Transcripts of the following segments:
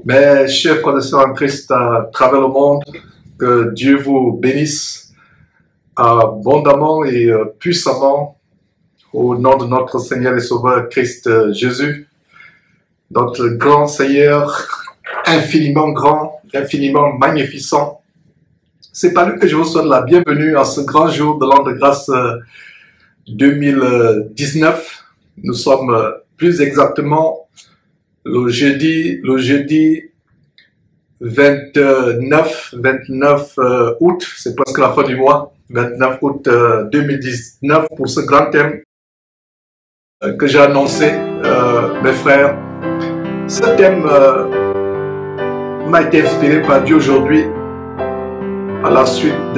Mes chers frères et sœurs en Christ à travers le monde, que Dieu vous bénisse abondamment et puissamment au nom de notre Seigneur et Sauveur Christ Jésus, notre grand Seigneur, infiniment grand, infiniment magnificent. C'est par lui que je vous souhaite la bienvenue à ce grand jour de l'an de grâce 2019. Nous sommes plus exactement le jeudi 29 août, c'est presque la fin du mois, 29 août 2019 pour ce grand thème que j'ai annoncé, mes frères. Ce thème m'a été inspiré par Dieu aujourd'hui à la suite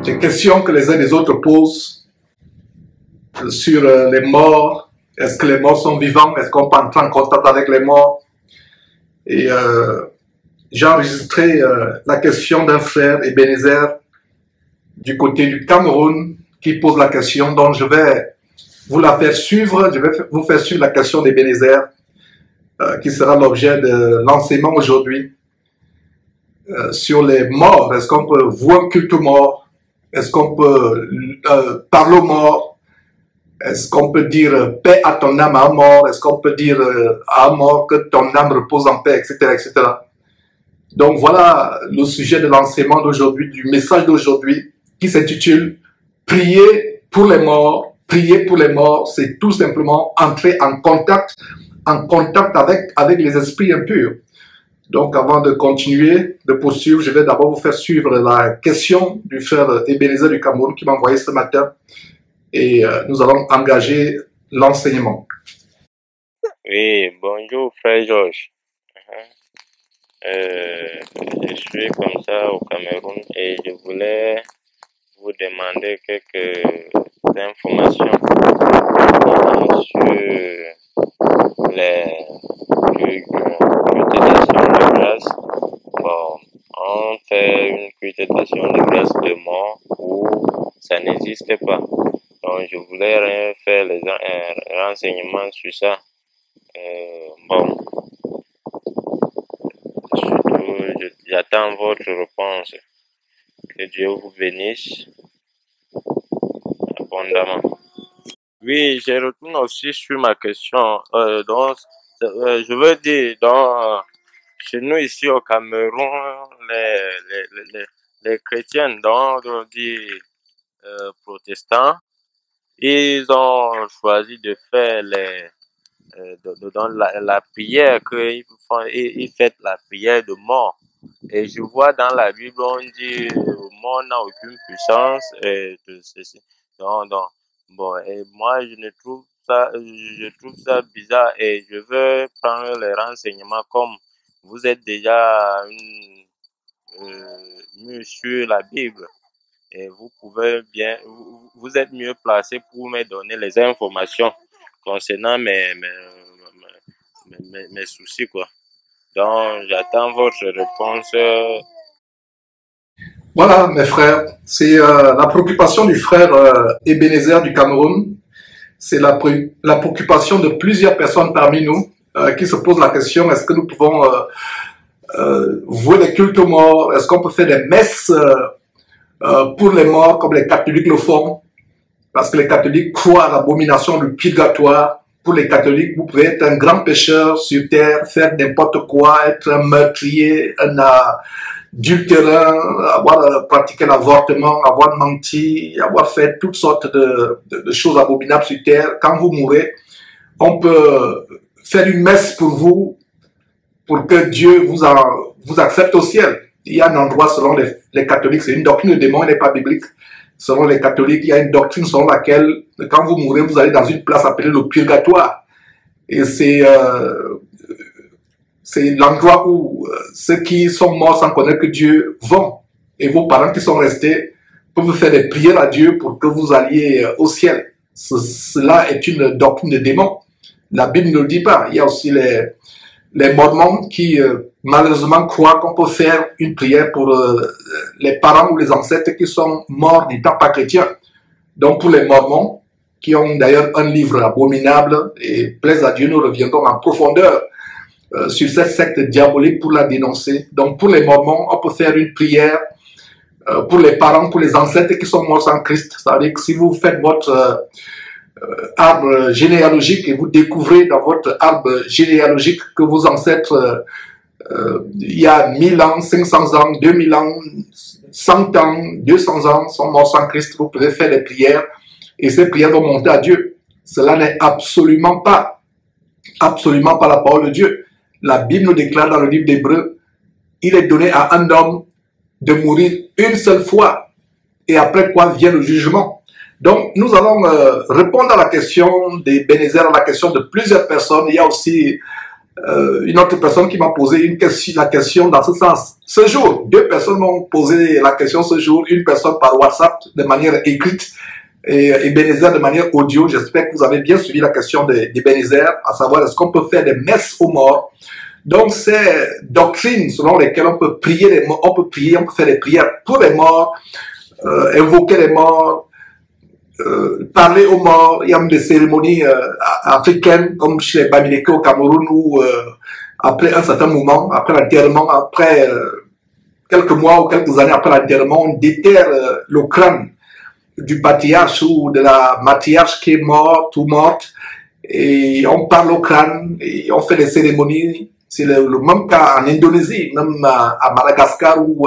des questions que les uns et les autres posent sur les morts. Est-ce que les morts sont vivants? Est-ce qu'on peut entrer en contact avec les morts? Et j'ai enregistré la question d'un frère, Ebenezer, du côté du Cameroun, qui pose la question. Donc je vais vous la faire suivre. Je vais vous faire suivre la question d'Ebenezer, qui sera l'objet de l'enseignement aujourd'hui. Sur les morts, est-ce qu'on peut voir un culte mort? Est-ce qu'on peut parler aux morts? Est-ce qu'on peut dire paix à ton âme à un mort? Est-ce qu'on peut dire à un mort que ton âme repose en paix, etc., etc. Donc voilà le sujet de l'enseignement d'aujourd'hui, du message d'aujourd'hui, qui s'intitule Prier pour les morts. Prier pour les morts, c'est tout simplement entrer en contact avec les esprits impurs. Donc avant de continuer, de poursuivre, je vais d'abord vous faire suivre la question du frère Ebenezer du Cameroun qui m'a envoyé ce matin. Et nous allons engager l'enseignement. Oui, bonjour frère Georges. Je suis comme ça au Cameroun et je voulais vous demander quelques informations sur les cultations de grâce. Bon, on fait une cultation de grâce de mort où ça n'existe pas. Donc, je voulais faire les renseignements sur ça. Bon, surtout, j'attends votre réponse. Que Dieu vous bénisse abondamment. Oui, je retourne aussi sur ma question. Donc, je veux dire, chez nous ici au Cameroun, les chrétiens, donc on dit protestants, ils ont choisi de faire dans la prière qu'ils font, ils font la prière de mort. Et je vois dans la Bible, on dit mort n'a aucune puissance et de ceci. Donc, bon, et moi je trouve ça bizarre et je veux prendre les renseignements comme vous êtes déjà mieux sur la Bible. Et vous pouvez bien, vous êtes mieux placé pour me donner les informations concernant mes soucis, quoi. Donc, j'attends votre réponse. Voilà, mes frères, c'est la préoccupation du frère Ebenezer du Cameroun. C'est la préoccupation de plusieurs personnes parmi nous qui se posent la question, est-ce que nous pouvons vouer des cultes aux morts? Est-ce qu'on peut faire des messes pour les morts comme les catholiques le font? Parce que les catholiques croient à l'abomination du purgatoire. Pour les catholiques, vous pouvez être un grand pécheur sur terre, faire n'importe quoi, être un meurtrier, un adultérin, avoir pratiqué l'avortement, avoir menti, avoir fait toutes sortes de choses abominables sur terre. Quand vous mourrez, on peut faire une messe pour vous, pour que Dieu vous accepte au ciel. Il y a un endroit selon les catholiques, c'est une doctrine de démon, elle n'est pas biblique. Selon les catholiques, il y a une doctrine selon laquelle, quand vous mourrez, vous allez dans une place appelée le purgatoire. Et c'est l'endroit où ceux qui sont morts sans connaître que Dieu vont. Et vos parents qui sont restés peuvent faire des prières à Dieu pour que vous alliez au ciel. Cela est une doctrine de démon. La Bible ne le dit pas. Il y a aussi les Mormons qui malheureusement croient qu'on peut faire une prière pour les parents ou les ancêtres qui sont morts n'étant pas chrétiens. Donc pour les Mormons, qui ont d'ailleurs un livre abominable, et plaise à Dieu, nous reviendrons en profondeur sur cette secte diabolique pour la dénoncer. Donc pour les Mormons, on peut faire une prière pour les parents, pour les ancêtres qui sont morts sans Christ. C'est-à-dire que si vous faites votre arbre généalogique et vous découvrez dans votre arbre généalogique que vos ancêtres, il y a 1000 ans, 500 ans, 2000 ans, 100 ans, 200 ans sont morts sans Christ, vous pouvez faire des prières et ces prières vont monter à Dieu. Cela n'est absolument pas la parole de Dieu. La Bible nous déclare dans le livre d'Hébreux, il est donné à un homme de mourir une seule fois et après quoi vient le jugement. Donc nous allons répondre à la question des Bénézères, à la question de plusieurs personnes. Il y a aussi une autre personne qui m'a posé la question dans ce sens. Ce jour, 2 personnes m'ont posé la question ce jour, une personne par WhatsApp de manière écrite et Bénézère de manière audio. J'espère que vous avez bien suivi la question des Bénézères, à savoir est-ce qu'on peut faire des messes aux morts. Donc ces doctrines selon lesquelles on peut prier les morts, on peut faire des prières pour les morts, évoquer les morts, parler aux morts. Il y a même des cérémonies africaines comme chez les Bamileke au Cameroun où après un certain moment, après l'enterrement, après quelques mois ou quelques années après l'enterrement, on déterre le crâne du patriarche ou de la matriarche qui est morte ou morte et on parle au crâne et on fait des cérémonies. C'est le même cas en Indonésie, même à Madagascar où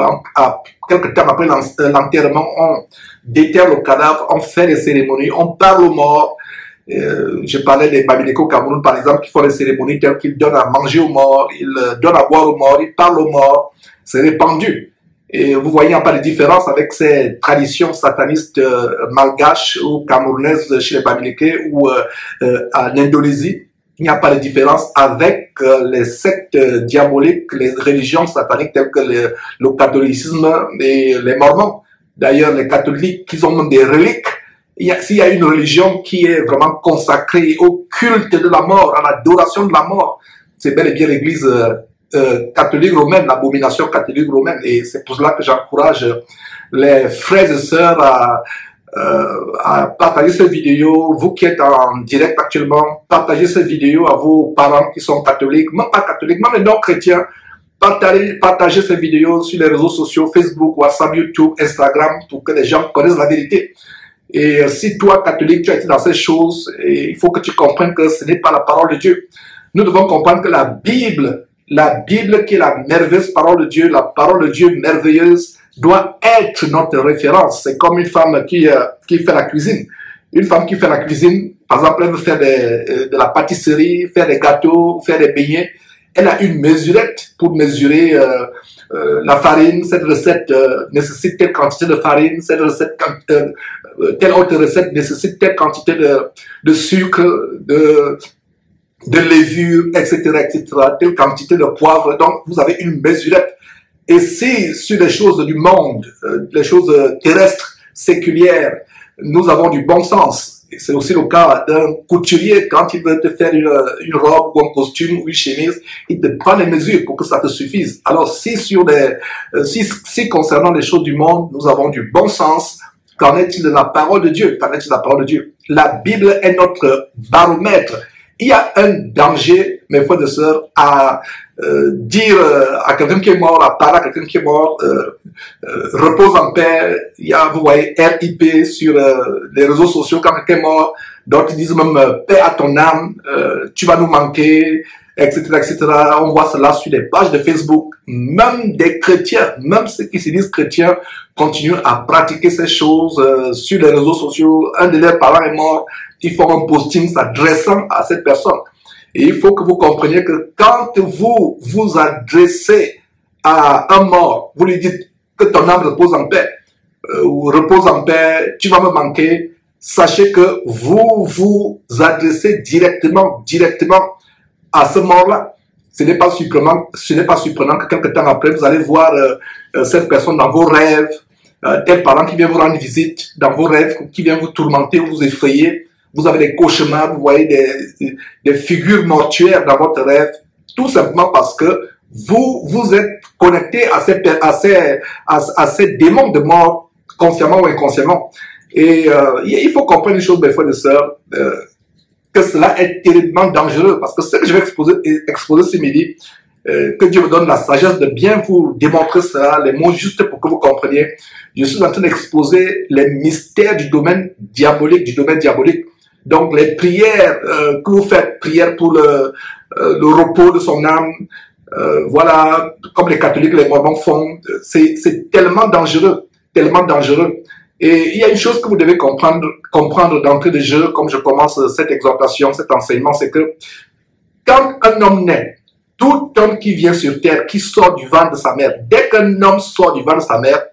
quelques temps après l'enterrement, on déterre le cadavre, on fait des cérémonies, on parle aux morts. Je parlais des Bamileke au Cameroun par exemple qui font des cérémonies telles qu'ils donnent à manger aux morts, ils donnent à boire aux morts, ils parlent aux morts. C'est répandu. Et vous voyez, il n'y a pas de différence avec ces traditions satanistes malgaches ou camerounaises chez les Bamileke ou en Indonésie. Il n'y a pas de différence avec les sectes diaboliques, les religions sataniques telles que le catholicisme et les mormons. D'ailleurs, les catholiques, ils ont même des reliques. S'il y a une religion qui est vraiment consacrée au culte de la mort, à l'adoration de la mort, c'est bel et bien l'église catholique romaine, l'abomination catholique romaine. Et c'est pour cela que j'encourage les frères et sœurs à partager cette vidéo. Vous qui êtes en direct actuellement, partagez cette vidéo à vos parents qui sont catholiques, même pas catholiques, même les non-chrétiens. Partagez cette vidéo sur les réseaux sociaux, Facebook, WhatsApp, YouTube, Instagram, pour que les gens connaissent la vérité. Et si toi, catholique, tu as été dans ces choses, il faut que tu comprennes que ce n'est pas la parole de Dieu. Nous devons comprendre que la Bible qui est la merveilleuse parole de Dieu, la parole de Dieu merveilleuse, doit être notre référence. C'est comme une femme qui fait la cuisine. Une femme qui fait la cuisine, par exemple, elle veut faire de la pâtisserie, faire des gâteaux, faire des beignets. Elle a une mesurette pour mesurer la farine. Cette recette nécessite telle quantité de farine. Cette recette, telle autre recette nécessite telle quantité de sucre, de levure, etc., etc., telle quantité de poivre. Donc, vous avez une mesurette. Et si sur les choses du monde, les choses terrestres, séculières, nous avons du bon sens. C'est aussi le cas d'un couturier quand il veut te faire une robe ou un costume ou une chemise, il te prend les mesures pour que ça te suffise. Alors si concernant les choses du monde, nous avons du bon sens, qu'en est-il de la parole de Dieu? Qu'en est-il de la parole de Dieu? La Bible est notre baromètre. Il y a un danger, mes frères et sœurs, à dire à quelqu'un qui est mort, à parler à quelqu'un qui est mort, repose en paix. Il y a, vous voyez, RIP sur les réseaux sociaux quand quelqu'un est mort. D'autres disent même paix à ton âme, tu vas nous manquer, etc., etc. On voit cela sur les pages de Facebook. Même des chrétiens, même ceux qui se disent chrétiens, continuent à pratiquer ces choses sur les réseaux sociaux. Un de leurs parents est mort. Ils font un posting s'adressant à cette personne. Et il faut que vous compreniez que quand vous vous adressez à un mort, vous lui dites que ton âme repose en paix, ou repose en paix, tu vas me manquer, sachez que vous vous adressez directement à ce mort-là. Ce n'est pas surprenant que quelques temps après, vous allez voir cette personne dans vos rêves, tel parent qui vient vous rendre visite dans vos rêves, qui vient vous tourmenter, vous effrayer. Vous avez des cauchemars, vous voyez des figures mortuaires dans votre rêve, tout simplement parce que vous êtes connecté à ces démons de mort, consciemment ou inconsciemment. Et il faut comprendre une chose, mes frères et sœurs. que cela est terriblement dangereux. Parce que ce que je vais exposer ce midi, que Dieu me donne la sagesse de bien vous démontrer cela, les mots justes pour que vous compreniez. Je suis en train d'exposer les mystères du domaine diabolique, Donc les prières que vous faites, prières pour le repos de son âme, voilà, comme les catholiques, les mormons font, c'est tellement dangereux, tellement dangereux. Et il y a une chose que vous devez comprendre d'entrée de jeu, comme je commence cette exhortation, cet enseignement, c'est que quand un homme naît, tout homme qui vient sur terre, qui sort du ventre de sa mère, dès qu'un homme sort du ventre de sa mère,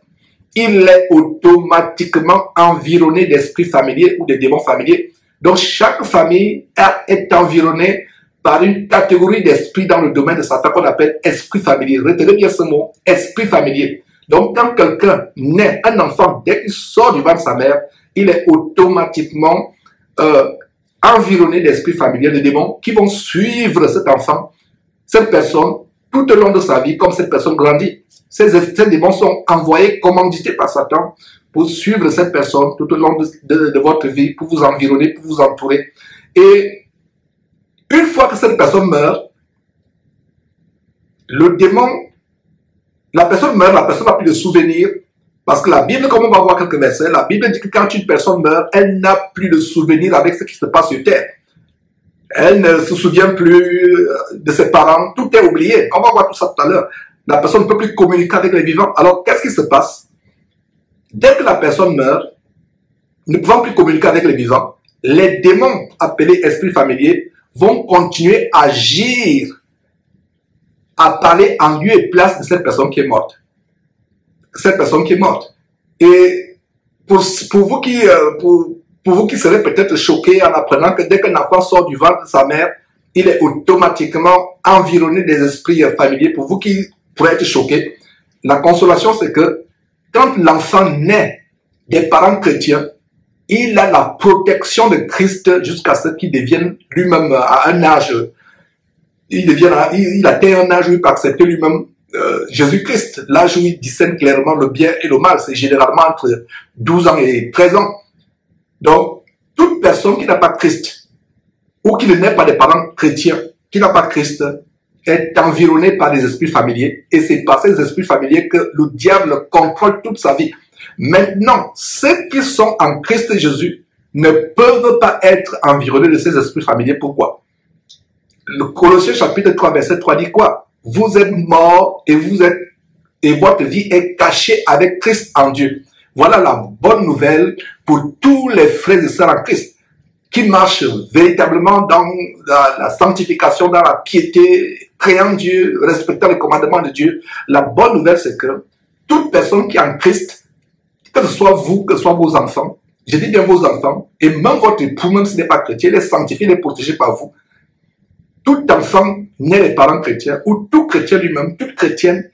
il est automatiquement environné d'esprits familiers ou de démons familiers. Donc chaque famille est environnée par une catégorie d'esprits dans le domaine de Satan qu'on appelle esprit familier. Retenez bien ce mot, esprit familier. Donc quand quelqu'un naît, un enfant, dès qu'il sort du ventre de sa mère, il est automatiquement environné d'esprits familiers, de démons qui vont suivre cet enfant, cette personne, tout au long de sa vie, comme cette personne grandit. Ces démons sont envoyés, commandités par Satan pour suivre cette personne tout au long de votre vie, pour vous environner, pour vous entourer. Et une fois que cette personne meurt, le démon, la personne meurt, la personne n'a plus de souvenirs, parce que la Bible, comme on va voir quelques versets, la Bible dit que quand une personne meurt, elle n'a plus de souvenirs avec ce qui se passe sur terre. Elle ne se souvient plus de ses parents, tout est oublié. On va voir tout ça tout à l'heure. La personne ne peut plus communiquer avec les vivants. Alors, qu'est-ce qui se passe? Dès que la personne meurt, ne pouvant plus communiquer avec les vivants, les démons appelés esprits familiers vont continuer à agir, à parler en lieu et place de cette personne qui est morte. Cette personne qui est morte. Et pour vous qui serez peut-être choqués en apprenant que dès qu'un enfant sort du ventre de sa mère, il est automatiquement environné des esprits familiers. Pour vous qui pourrez être choqués, la consolation c'est que quand l'enfant naît des parents chrétiens, il a la protection de Christ jusqu'à ce qu'il devienne lui-même à un âge. Il atteint un âge où il peut accepter lui-même Jésus-Christ. L'âge où il discerne clairement le bien et le mal. C'est généralement entre 12 ans et 13 ans. Donc, toute personne qui n'a pas Christ, ou qui ne naît pas des parents chrétiens, qui n'a pas Christ, est environnée par des esprits familiers. Et c'est par ces esprits familiers que le diable contrôle toute sa vie. Maintenant, ceux qui sont en Christ Jésus ne peuvent pas être environnés de ces esprits familiers. Pourquoi? Le Colossiens chapitre 3, verset 3 dit quoi? Vous êtes morts et votre vie est cachée avec Christ en Dieu. Voilà la bonne nouvelle pour tous les frères et sœurs en Christ qui marchent véritablement dans la sanctification, dans la piété, créant Dieu, respectant les commandements de Dieu. La bonne nouvelle, c'est que toute personne qui est en Christ, que ce soit vous, que ce soit vos enfants, je dis bien vos enfants, et même votre époux, même s'il n'est pas chrétien, il est sanctifié, il est protégé par vous. Tout enfant né des parents chrétiens, ou tout chrétien lui-même, toute chrétienne,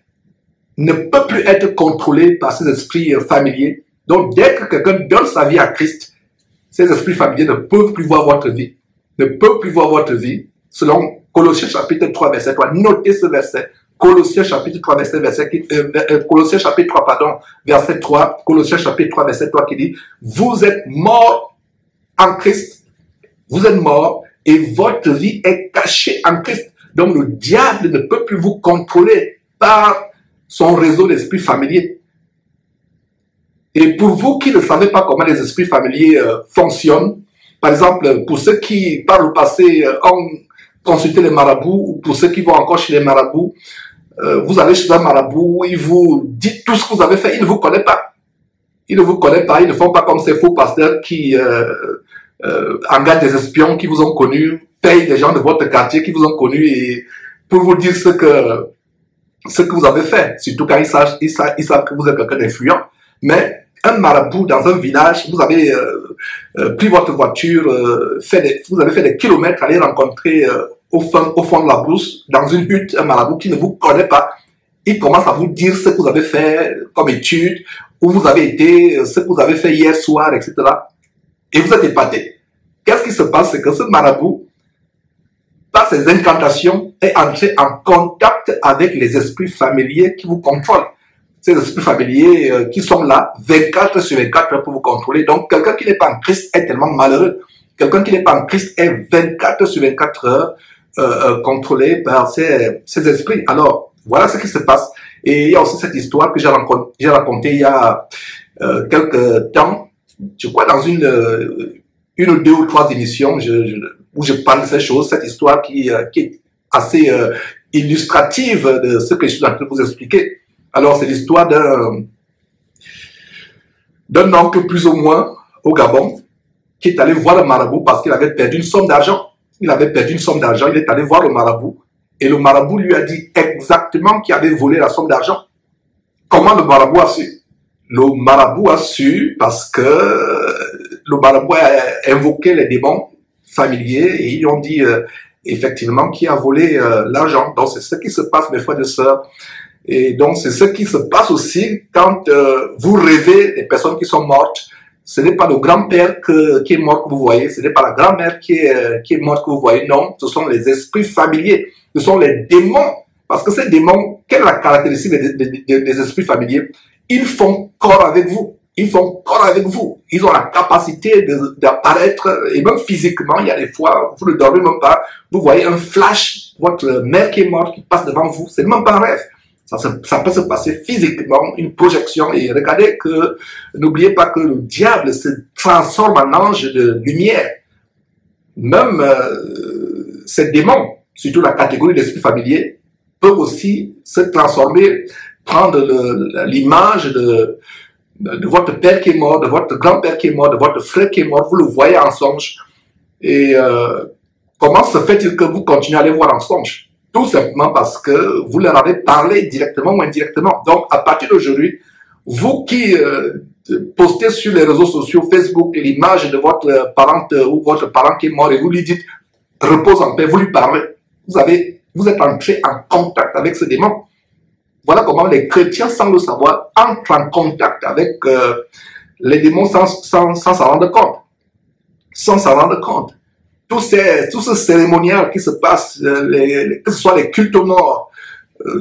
ne peut plus être contrôlé par ces esprits familiers. Donc, dès que quelqu'un donne sa vie à Christ, ces esprits familiers ne peuvent plus voir votre vie. Ne peuvent plus voir votre vie. Selon Colossiens chapitre 3, verset 3. Notez ce verset. Colossiens chapitre 3, Colossiens chapitre 3, pardon, verset 3. Colossiens chapitre 3, verset 3 qui dit, vous êtes morts en Christ. Vous êtes morts et votre vie est cachée en Christ. Donc, le diable ne peut plus vous contrôler par son réseau d'esprits familiers. Et pour vous qui ne savez pas comment les esprits familiers fonctionnent, par exemple, pour ceux qui, par le passé, ont consulté les marabouts, ou pour ceux qui vont encore chez les marabouts, vous allez chez un marabout, il vous dit tout ce que vous avez fait, il ne vous connaît pas. Il ne vous connaît pas, ils ne font pas comme ces faux pasteurs qui engagent des espions qui vous ont connus, payent des gens de votre quartier qui vous ont connus et pour vous dire ce que vous avez fait, surtout quand ils savent que vous êtes quelqu'un d'influent. Mais un marabout dans un village, vous avez pris votre voiture, vous avez fait des kilomètres, aller rencontrer au fond de la brousse, dans une hutte, un marabout qui ne vous connaît pas. Il commence à vous dire ce que vous avez fait comme étude, où vous avez été, ce que vous avez fait hier soir, etc. Et vous êtes épaté. Qu'est-ce qui se passe? C'est que ce marabout, par ses incantations, est entré en contact avec les esprits familiers qui vous contrôlent. Ces esprits familiers qui sont là 24 sur 24 pour vous contrôler. Donc, quelqu'un qui n'est pas en Christ est tellement malheureux. Quelqu'un qui n'est pas en Christ est 24 sur 24 heures contrôlé par ces esprits. Alors, voilà ce qui se passe. Et il y a aussi cette histoire que j'ai racontée il y a quelques temps, je crois dans une ou deux ou trois émissions où je parle de ces choses, cette histoire qui est assez illustrative de ce que je suis en train de vous expliquer. Alors, c'est l'histoire d'un oncle plus ou moins au Gabon qui est allé voir le marabout parce qu'il avait perdu une somme d'argent. Il est allé voir le marabout et le marabout lui a dit exactement qu'il avait volé la somme d'argent. Comment le marabout a su? Le marabout a su parce que le marabout a invoqué les démons familiers et ils ont dit effectivement qui a volé l'argent. Donc c'est ce qui se passe, mes frères et sœurs. Et donc c'est ce qui se passe aussi quand vous rêvez des personnes qui sont mortes. Ce n'est pas le grand-père qui est mort que vous voyez, ce n'est pas la grand-mère qui est morte que vous voyez, non, ce sont les esprits familiers, ce sont les démons. Parce que ces démons, quelle est la caractéristique des esprits familiers? Ils font corps avec vous. Ils font corps avec vous. Ils ont la capacité d'apparaître, et même physiquement, il y a des fois, vous ne dormez même pas, vous voyez un flash, votre mère qui est morte, qui passe devant vous, c'est même pas un rêve. Ça peut se passer physiquement, une projection, et regardez que, n'oubliez pas que le diable se transforme en ange de lumière. Même ces démons, surtout la catégorie d'esprit familier, peuvent aussi se transformer, prendre l'image de votre père qui est mort, de votre grand-père qui est mort, de votre frère qui est mort, vous le voyez en songe. Et comment se fait-il que vous continuez à les voir en songe? Tout simplement parce que vous leur avez parlé directement ou indirectement. Donc, à partir d'aujourd'hui, vous qui postez sur les réseaux sociaux, Facebook, l'image de votre parente ou votre parent qui est mort et vous lui dites « repose en paix », vous lui parlez, vous êtes entré en contact avec ce démon. Voilà comment les chrétiens, sans le savoir, entrent en contact avec les démons sans s'en rendre compte. Sans s'en rendre compte. Tout ce cérémonial qui se passe, que ce soit les cultes aux morts,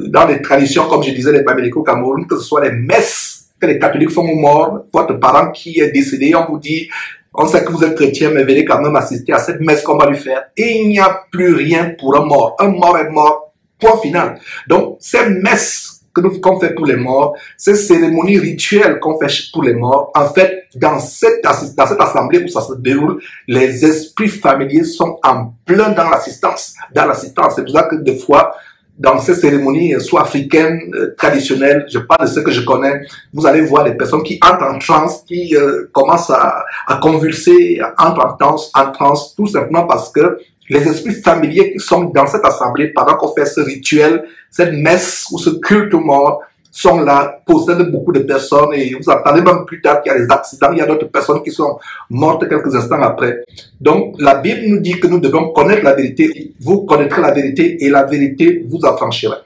dans les traditions, comme je disais, les Babéliques au Cameroun, que ce soit les messes que les catholiques font aux morts, votre parent qui est décédé, on vous dit, on sait que vous êtes chrétien, mais venez quand même assister à cette messe qu'on va lui faire. Et il n'y a plus rien pour un mort. Un mort est mort, point final. Donc, ces messes qu'on fait pour les morts, ces cérémonies rituelles qu'on fait pour les morts, en fait, dans cette assemblée où ça se déroule, les esprits familiers sont en plein dans l'assistance. C'est pour ça que des fois, dans ces cérémonies, soit africaines, traditionnelles, je parle de ce que je connais, vous allez voir des personnes qui entrent en transe, qui commencent à convulser, entrent en transe, tout simplement parce que les esprits familiers qui sont dans cette assemblée, pendant qu'on fait ce rituel, cette messe ou ce culte aux morts, sont là, possèdent beaucoup de personnes et vous entendez même plus tard qu'il y a des accidents, il y a d'autres personnes qui sont mortes quelques instants après. Donc, la Bible nous dit que nous devons connaître la vérité. Vous connaîtrez la vérité et la vérité vous affranchira.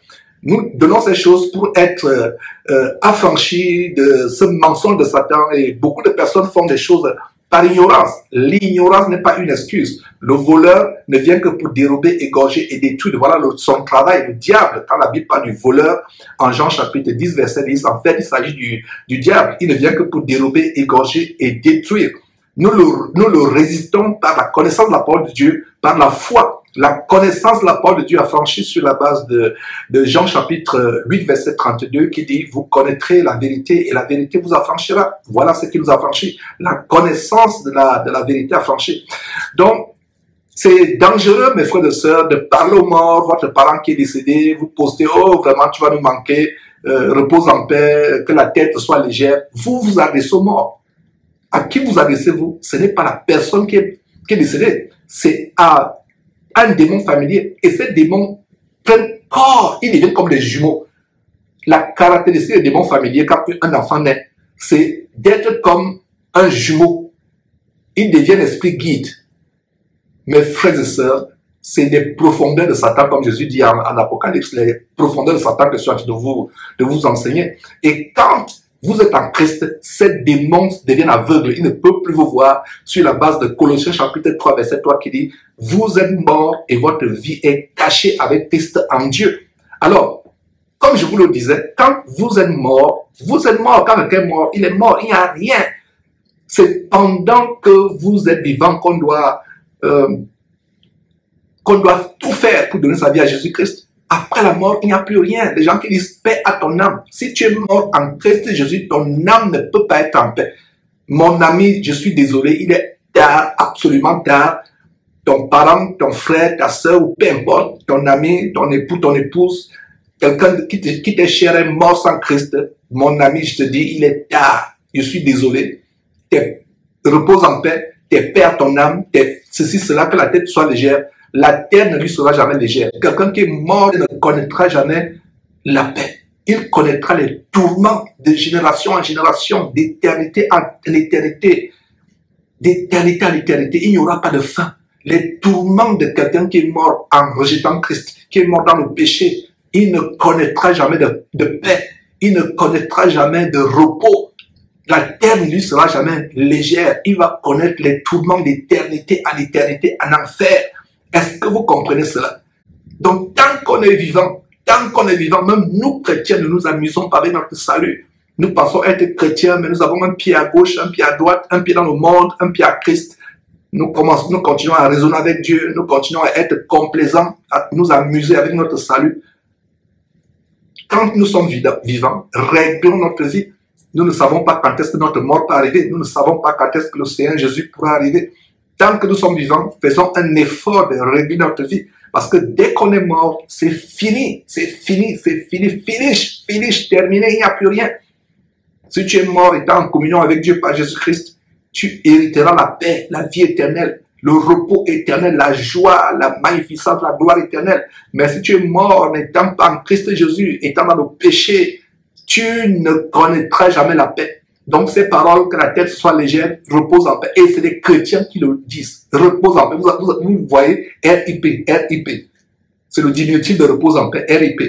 Nous donnons ces choses pour être affranchis de ce mensonge de Satan et beaucoup de personnes font des choses par ignorance. L'ignorance n'est pas une excuse. Le voleur ne vient que pour dérober, égorger et détruire. Voilà son travail. Le diable, quand la Bible parle du voleur, en Jean chapitre 10, verset 10, en fait, il s'agit du diable. Il ne vient que pour dérober, égorger et détruire. Nous le résistons par la connaissance de la parole de Dieu, par la foi. La connaissance de la parole de Dieu affranchie sur la base de Jean chapitre 8, verset 32, qui dit « Vous connaîtrez la vérité et la vérité vous affranchira ». Voilà ce qui nous affranchit. La connaissance de la vérité affranchie. Donc, c'est dangereux, mes frères et sœurs, de parler aux morts, votre parent qui est décédé, vous postez « Oh, vraiment, tu vas nous manquer, repose en paix, que la tête soit légère ». Vous vous adressez aux morts. À qui vous adressez-vous? Ce n'est pas la personne qui est décédée, c'est à un démon familier. Et ces démons prennent corps, ils deviennent comme des jumeaux. La caractéristique des démons familiers quand un enfant naît, c'est d'être comme un jumeau. Ils deviennent esprit guide. Mes frères et sœurs, c'est des profondeurs de Satan, comme Jésus dit en Apocalypse, les profondeurs de Satan que je suis en train de vous enseigner. Et quand vous êtes en Christ, ces démons deviennent aveugles. Ils ne peuvent plus vous voir sur la base de Colossiens chapitre 3, verset 3 qui dit « Vous êtes morts et votre vie est cachée avec Christ en Dieu. » Alors, comme je vous le disais, quand vous êtes mort, quand quelqu'un est mort, il n'y a rien. C'est pendant que vous êtes vivant qu'on doit qu'on doit tout faire pour donner sa vie à Jésus-Christ. Après la mort, il n'y a plus rien. Les gens qui disent paix à ton âme. Si tu es mort en Christ Jésus, ton âme ne peut pas être en paix. Mon ami, je suis désolé, il est tard, absolument tard. Ton parent, ton frère, ta soeur, ou peu importe, ton ami, ton époux, ton épouse, quelqu'un qui t'est cher est mort sans Christ. Mon ami, je te dis, il est tard. Je suis désolé. Repose en paix. Perds ton âme. Ceci, cela, que la tête soit légère. La terre ne lui sera jamais légère. Quelqu'un qui est mort ne connaîtra jamais la paix. Il connaîtra les tourments de génération en génération, d'éternité en éternité, d'éternité en éternité. Il n'y aura pas de fin. Les tourments de quelqu'un qui est mort en rejetant Christ, qui est mort dans le péché, il ne connaîtra jamais de paix. Il ne connaîtra jamais de repos. La terre ne lui sera jamais légère. Il va connaître les tourments d'éternité en éternité, en enfer. Est-ce que vous comprenez cela? Donc, tant qu'on est vivant, même nous chrétiens, ne nous amusons pas avec notre salut. Nous pensons être chrétiens, mais nous avons un pied à gauche, un pied à droite, un pied dans le monde, un pied à Christ. Nous continuons à raisonner avec Dieu, nous continuons à être complaisants, à nous amuser avec notre salut. Quand nous sommes vivants, réglons notre vie. Nous ne savons pas quand est-ce que notre mort peut arriver. Nous ne savons pas quand est-ce que le Seigneur Jésus pourra arriver. Tant que nous sommes vivants, faisons un effort de régler notre vie. Parce que dès qu'on est mort, c'est fini. C'est fini, c'est fini. Finish, terminé, il n'y a plus rien. Si tu es mort étant en communion avec Dieu par Jésus-Christ, tu hériteras la paix, la vie éternelle, le repos éternel, la joie, la magnificence, la gloire éternelle. Mais si tu es mort n'étant pas en Christ Jésus, étant dans le péché, tu ne connaîtras jamais la paix. Donc ces paroles, que la tête soit légère, repose en paix. Et c'est les chrétiens qui le disent. Repose en paix. Vous voyez, RIP. C'est le diminutif de repose en paix. RIP.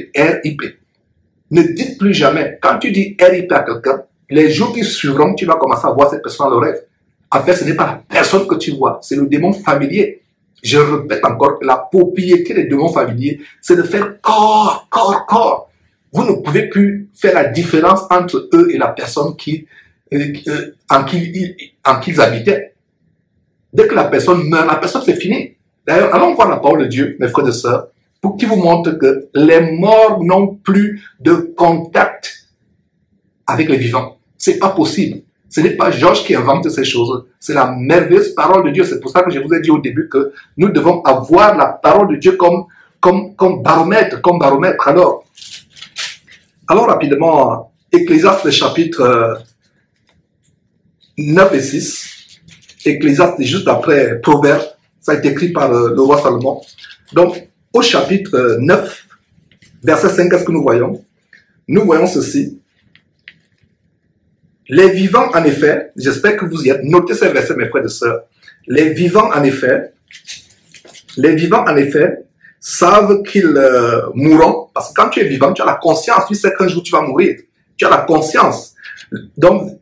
Ne dites plus jamais, quand tu dis RIP à quelqu'un, les jours qui suivront, tu vas commencer à voir cette personne dans le rêve. En fait, ce n'est pas la personne que tu vois, c'est le démon familier. Je répète encore que la propriété des démons familiers, c'est de faire corps. Vous ne pouvez plus faire la différence entre eux et la personne en qui ils habitaient. Dès que la personne meurt, la personne c'est fini. D'ailleurs, allons voir la parole de Dieu, mes frères et sœurs, pour qu'il vous montre que les morts n'ont plus de contact avec les vivants. C'est pas possible. Ce n'est pas Georges qui invente ces choses. C'est la merveilleuse parole de Dieu. C'est pour ça que je vous ai dit au début que nous devons avoir la parole de Dieu comme baromètre, Alors rapidement, Ecclésiaste chapitre 9 et 6. Ecclésiaste c'est juste après Proverbes. Ça a été écrit par le roi Salomon. Donc, au chapitre 9, verset 5, qu'est-ce que nous voyons? Nous voyons ceci. Les vivants, en effet, j'espère que vous y êtes, notez ces versets, mes frères et sœurs. Les vivants, en effet, savent qu'ils mourront, parce que quand tu es vivant, tu as la conscience, tu sais qu'un jour tu vas mourir. Tu as la conscience. Donc,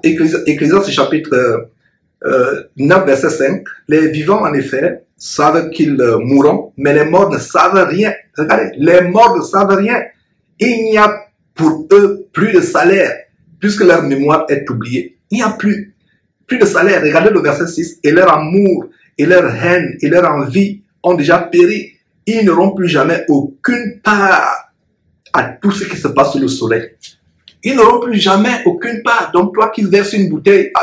Ecclésiaste chapitre 9, verset 5, les vivants, en effet, savent qu'ils mourront, mais les morts ne savent rien. Regardez, les morts ne savent rien. Il n'y a pour eux plus de salaire, puisque leur mémoire est oubliée. Il n'y a plus de salaire. Regardez le verset 6. Et leur amour, et leur haine, et leur envie ont déjà péri. Ils n'auront plus jamais aucune part à tout ce qui se passe sous le soleil. Ils n'auront plus jamais aucune part. Donc toi qui verses une bouteille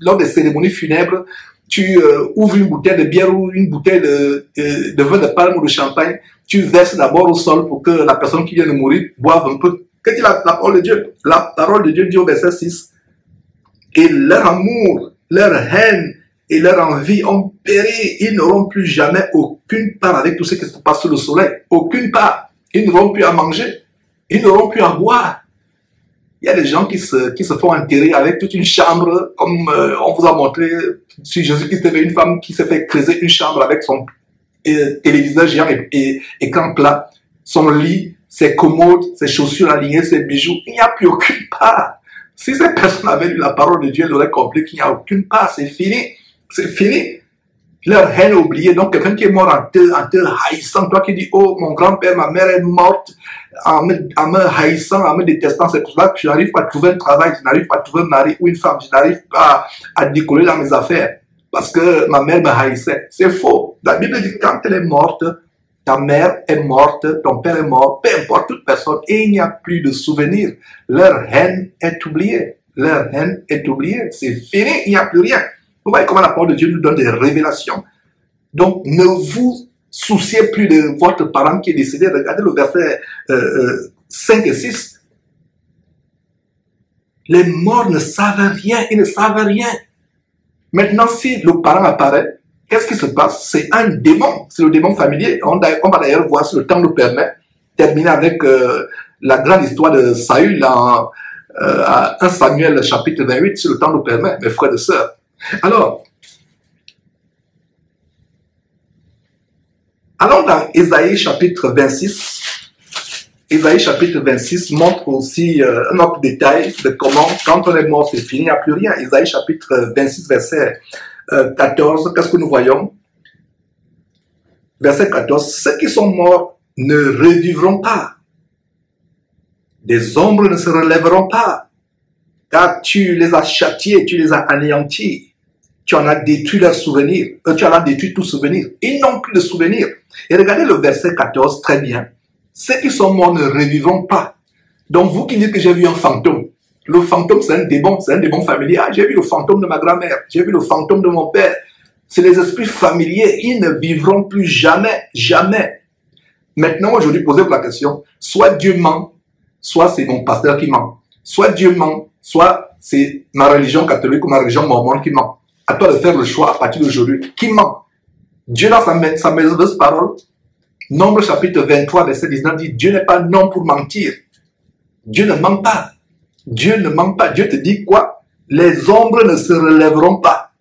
lors des cérémonies funèbres, tu ouvres une bouteille de bière ou une bouteille de vin de palme ou de champagne, tu verses d'abord au sol pour que la personne qui vient de mourir boive un peu. Qu'est-ce que la parole de Dieu? La parole de Dieu dit au verset 6. Et leur amour, leur haine et leur envie ont péri. Ils n'auront plus jamais aucune part avec tout ce qui se passe sous le soleil. Aucune part. Ils n'auront plus à manger. Ils n'auront plus à boire. Il y a des gens qui se font enterrer avec toute une chambre, comme on vous a montré sur Jésus-Christ, avait une femme qui s'est fait creuser une chambre avec son téléviseur géant et écran plat, son lit, ses commodes, ses chaussures alignées, ses bijoux. Il n'y a plus aucune part. Si cette personne avait lu la parole de Dieu, elle aurait compris qu'il n'y a aucune part. C'est fini. C'est fini. Leur haine oubliée. Donc, quelqu'un qui est mort en te haïssant, toi qui dis, oh, mon grand-père, ma mère est morte, en me haïssant, en me détestant, c'est pour ça que je n'arrive pas à trouver un travail, je n'arrive pas à trouver un mari ou une femme, je n'arrive pas à décoller dans mes affaires. parce que ma mère me haïssait. C'est faux. La Bible dit que quand elle est morte, ta mère est morte, ton père est mort, peu importe toute personne, et il n'y a plus de souvenirs. Leur haine est oubliée. Leur haine est oubliée. C'est fini, il n'y a plus rien. Vous voyez comment la parole de Dieu nous donne des révélations. Donc, ne vous souciez plus de votre parent qui est décédé. Regardez le verset 5 et 6. Les morts ne savent rien, ils ne savent rien. Maintenant, si le parent apparaît, qu'est-ce qui se passe? C'est un démon, c'est le démon familier. On va d'ailleurs voir si le temps nous permet, terminer avec la grande histoire de Saül à 1 Samuel chapitre 28, si le temps nous permet, mes frères et sœurs. Alors, allons dans Ésaïe chapitre 26. Ésaïe chapitre 26 montre aussi un autre détail de comment, quand on est mort, c'est fini, il n'y a plus rien. Ésaïe chapitre 26, verset 14, qu'est-ce que nous voyons? Verset 14, ceux qui sont morts ne revivront pas. Des ombres ne se relèveront pas, car tu les as châtiés, tu les as anéantis. Tu en as détruit leurs souvenirs, tu en as détruit tout souvenir. Ils n'ont plus de souvenirs. Et regardez le verset 14 très bien. Ceux qui sont morts ne revivront pas. Donc vous qui dites que j'ai vu un fantôme, le fantôme c'est un démon familier. Ah, j'ai vu le fantôme de ma grand-mère, j'ai vu le fantôme de mon père. C'est les esprits familiers, ils ne vivront plus jamais, jamais. Maintenant, aujourd'hui, posez-vous la question, soit Dieu ment, soit c'est mon pasteur qui ment. Soit Dieu ment, soit c'est ma religion catholique ou ma religion mormone qui ment. À toi de faire le choix à partir d'aujourd'hui. Qui ment? Dieu dans sa merveilleuse parole, Nombre chapitre 23, verset 19 dit, Dieu n'est pas un homme pour mentir. Dieu ne ment pas. Dieu ne ment pas. Dieu te dit quoi? Les ombres ne se relèveront pas.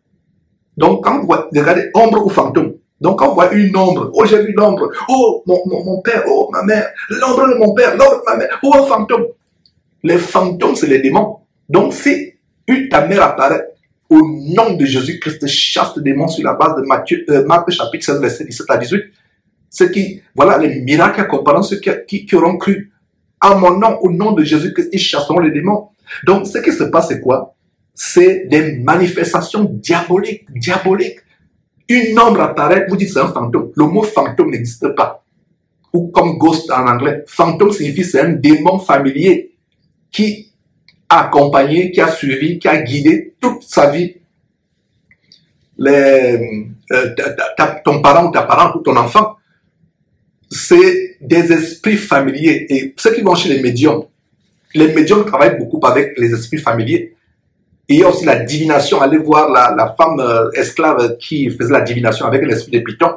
Donc quand vous voyez, regardez, ombre ou fantôme. Donc quand on voit une ombre, oh j'ai vu l'ombre, oh mon père, oh ma mère, l'ombre de mon père, l'ombre de ma mère, oh un fantôme. Les fantômes, c'est les démons. Donc si ta mère apparaît, au nom de Jésus-Christ, chasse le démon sur la base de Marc chapitre 16, verset 17 à 18. Ce qui, voilà les miracles accompagnant ceux qui auront cru à mon nom, au nom de Jésus-Christ, ils chasseront les démons. Donc ce qui se passe, c'est quoi? C'est des manifestations diaboliques. Une ombre apparaît, vous dites c'est un fantôme. Le mot fantôme n'existe pas. Ou comme ghost en anglais. Fantôme signifie c'est un démon familier qui a accompagné, qui a suivi, qui a guidé toute sa vie ton parent ou ta parente ou ton enfant. C'est des esprits familiers. Et ceux qui vont chez les médiums travaillent beaucoup avec les esprits familiers. Et il y a aussi la divination. Allez voir la femme esclave qui faisait la divination avec l'esprit de Python.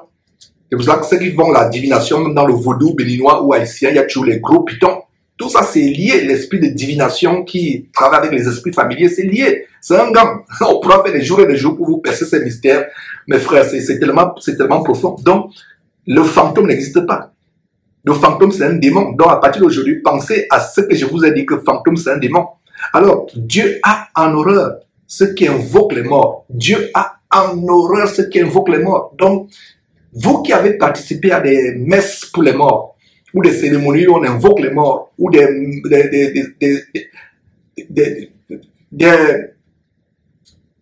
C'est pour ça que ceux qui font la divination, même dans le vaudou béninois ou haïtien, il y a toujours les gros pythons. Tout ça, c'est lié. L'esprit de divination qui travaille avec les esprits familiers, c'est lié. C'est un gang. On pourra faire des jours et des jours pour vous percer ces mystères. Mes frères, c'est tellement profond. Donc, le fantôme n'existe pas. Le fantôme, c'est un démon. Donc, à partir d'aujourd'hui, pensez à ce que je vous ai dit, que fantôme, c'est un démon. Alors, Dieu a en horreur ceux qui invoquent les morts. Dieu a en horreur ceux qui invoquent les morts. Donc, vous qui avez participé à des messes pour les morts, ou des cérémonies où on invoque les morts, ou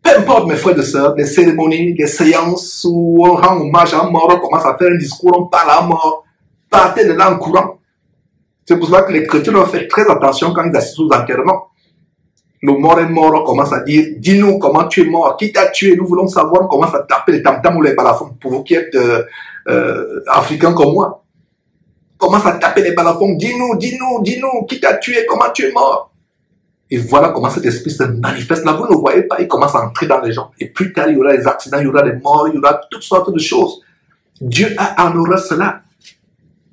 peu importe mes frères et sœurs, des cérémonies, des séances où on rend hommage à un mort, on commence à faire un discours, on parle à un mort, partez de là en courant. C'est pour cela que les chrétiens doivent faire très attention quand ils assistent aux enterrements. Le mort est mort, on commence à dire, dis-nous comment tu es mort, qui t'a tué, nous voulons savoir, on commence à taper les tam-tams ou les balafons, pour vous qui êtes africains comme moi. On commence à taper les balafons, dis-nous, qui t'a tué, comment tu es mort. Et voilà comment cet esprit se manifeste. Là, vous ne le voyez pas, il commence à entrer dans les gens. Et plus tard, il y aura des accidents, il y aura des morts, il y aura toutes sortes de choses. Dieu a en horreur cela.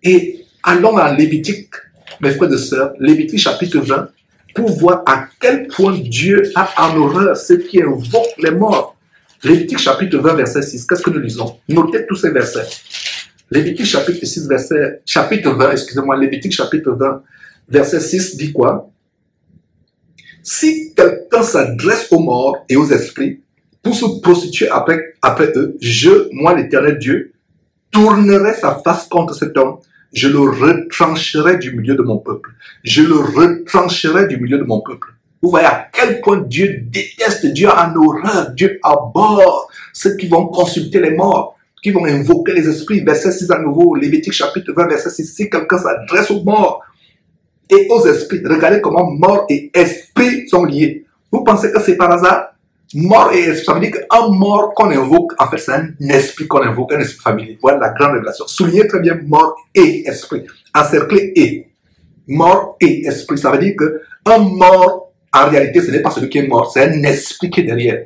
Et allons dans Lévitique, mes frères et sœurs, Lévitique chapitre 20, pour voir à quel point Dieu a en horreur ceux qui invoquent les morts. Lévitique chapitre 20, verset 6, qu'est-ce que nous lisons? Notez tous ces versets. Lévitique chapitre 20, Lévitique chapitre 20, verset 6 dit quoi? Si quelqu'un s'adresse aux morts et aux esprits pour se prostituer après eux, moi l'Éternel Dieu, tournerai sa face contre cet homme, je le retrancherai du milieu de mon peuple. Je le retrancherai du milieu de mon peuple. Vous voyez à quel point Dieu déteste, Dieu a en horreur, Dieu abhorre ceux qui vont consulter les morts, qui vont invoquer les esprits. Verset 6 à nouveau, Lévitique chapitre 20, verset 6. Si quelqu'un s'adresse aux morts et aux esprits, regardez comment mort et esprit sont liés. Vous pensez que c'est par hasard? Mort et esprit, ça veut dire qu'un mort qu'on invoque, en fait, c'est un esprit qu'on invoque, un esprit familier. Voilà la grande révélation. Soulignez très bien mort et esprit. Encerclez et. Mort et esprit, ça veut dire qu'un mort, en réalité, ce n'est pas celui qui est mort, c'est un esprit qui est derrière.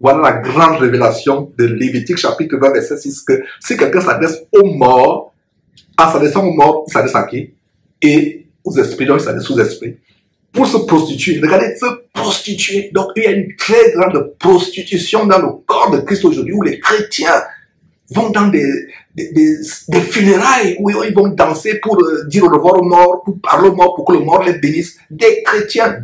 Voilà la grande révélation de Lévitique chapitre 20, verset 6, que si quelqu'un s'adresse aux morts, en s'adressant aux morts, il s'adresse à qui? Et aux esprits, donc il s'adresse aux esprits. Pour se prostituer, regardez, se prostituer. Donc il y a une très grande prostitution dans le corps de Christ aujourd'hui, où les chrétiens vont dans des funérailles, où ils vont danser pour dire au revoir aux morts, pour parler aux morts, pour que le mort les bénisse. Des chrétiens.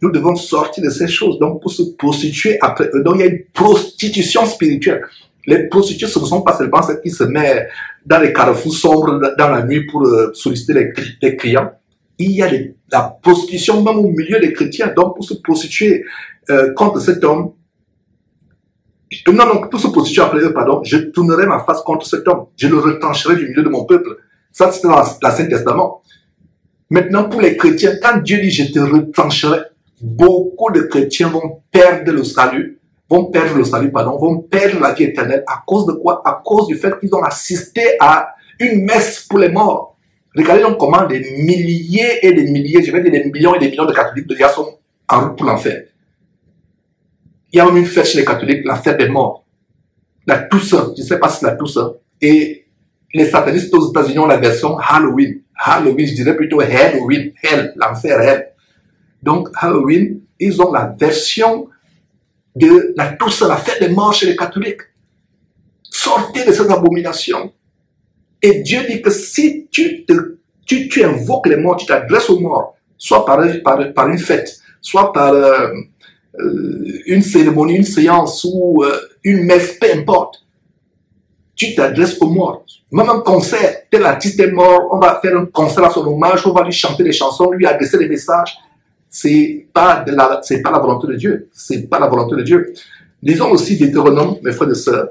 Nous devons sortir de ces choses. Donc, pour se prostituer après eux. Donc, il y a une prostitution spirituelle. Les prostituées, ce ne sont pas seulement celles qui se mettent dans les carrefours sombres dans la nuit pour solliciter les clients. Il y a la prostitution même au milieu des chrétiens. Donc, pour se prostituer contre cet homme, non, pour se prostituer après eux, pardon, je tournerai ma face contre cet homme. Je le retrancherai du milieu de mon peuple. Ça, c'était dans l'Ancien Testament. Maintenant, pour les chrétiens, quand Dieu dit « je te retrancherai », beaucoup de chrétiens vont perdre le salut, vont perdre la vie éternelle. À cause de quoi? À cause du fait qu'ils ont assisté à une messe pour les morts. Regardez donc comment des milliers et des milliers, je vais dire des millions et des millions de catholiques déjà sont en route pour l'enfer. Il y a même une fête chez les catholiques, la fête des morts. La Toussaint, je ne sais pas si c'est la Toussaint. Et les satanistes aux États-Unis ont la version Halloween. Halloween, je dirais plutôt Halloween, Hell, l'enfer, Hell. Donc, Halloween, ils ont la version de la Toussaint, la fête des morts chez les catholiques. Sortez de cette abomination. Et Dieu dit que si tu invoques les morts, tu t'adresses aux morts, soit par une fête, soit par une cérémonie, une séance ou une messe, peu importe, tu t'adresses aux morts. Même un concert, tel artiste est mort, on va faire un concert à son hommage, on va lui chanter des chansons, lui adresser des messages. C'est pas la volonté de Dieu. C'est pas la volonté de Dieu. Lisons aussi Deutéronome, mes frères et sœurs.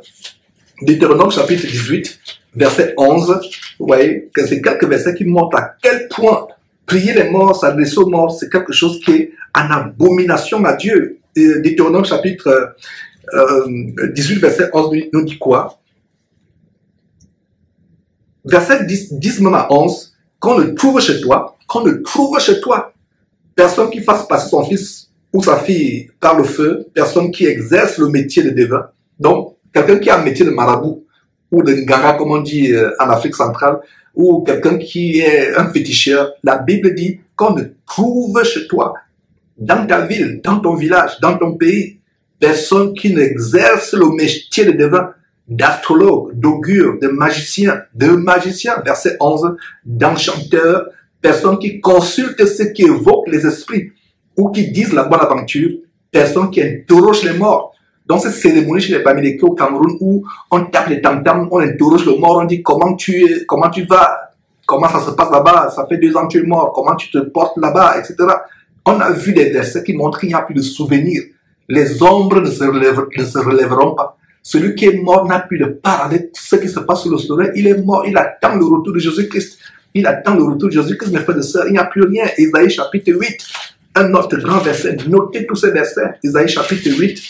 Deutéronome chapitre 18, verset 11. Vous voyez que c'est quelques versets qui montrent à quel point prier les morts, s'adresser aux morts, c'est quelque chose qui est en abomination à Dieu. Et Deutéronome chapitre 18, verset 11 nous dit quoi? Verset 10 même à 11, qu'on le trouve chez toi, personne qui fasse passer son fils ou sa fille par le feu, personne qui exerce le métier de devin. Donc, quelqu'un qui a un métier de marabout ou de nganga, comme on dit en Afrique centrale, ou quelqu'un qui est un féticheur, la Bible dit qu'on ne trouve chez toi, dans ta ville, dans ton village, dans ton pays, personne qui n'exerce le métier de devin, d'astrologue, d'augure, de magicien, verset 11, d'enchanteur, personne qui consulte ceux qui évoquent les esprits ou qui disent la bonne aventure, personne qui interroge les morts. Dans cette cérémonie chez les Bamileke au Cameroun où on tape les tam-tams, on interroge le mort, on dit comment tu vas, comment ça se passe là-bas, ça fait 2 ans que tu es mort, comment tu te portes là-bas, etc. On a vu des versets qui montrent qu'il n'y a plus de souvenirs. Les ombres ne se relèveront pas. Celui qui est mort n'a plus de part avec ce qui se passe sur le soleil. Il est mort, il attend le retour de Jésus-Christ. Il attend le retour de Jésus-Christ, mes frères et sœurs. Il n'y a plus rien. Isaïe chapitre 8, un autre grand verset. Notez tous ces versets. Isaïe chapitre 8,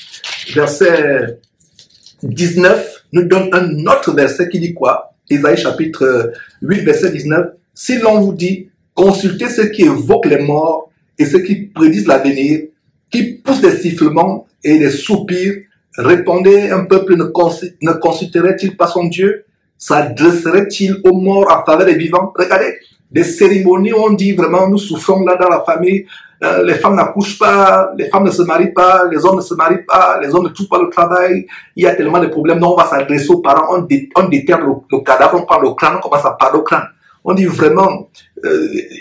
verset 19, nous donne un autre verset qui dit quoi? Isaïe chapitre 8, verset 19. Si l'on vous dit, consultez ceux qui évoquent les morts et ceux qui prédisent l'avenir, qui poussent des sifflements et des soupirs, répondez, un peuple ne consulterait-il pas son Dieu? S'adresserait-il aux morts à faveur des vivants? Regardez, des cérémonies où on dit vraiment, nous souffrons là dans la famille, les femmes n'accouchent pas, les femmes ne se marient pas, les hommes ne se marient pas, les hommes ne trouvent pas le travail, il y a tellement de problèmes, donc on va s'adresser aux parents, on déterre le cadavre, on prend le crâne, on commence à parler au crâne. On dit vraiment,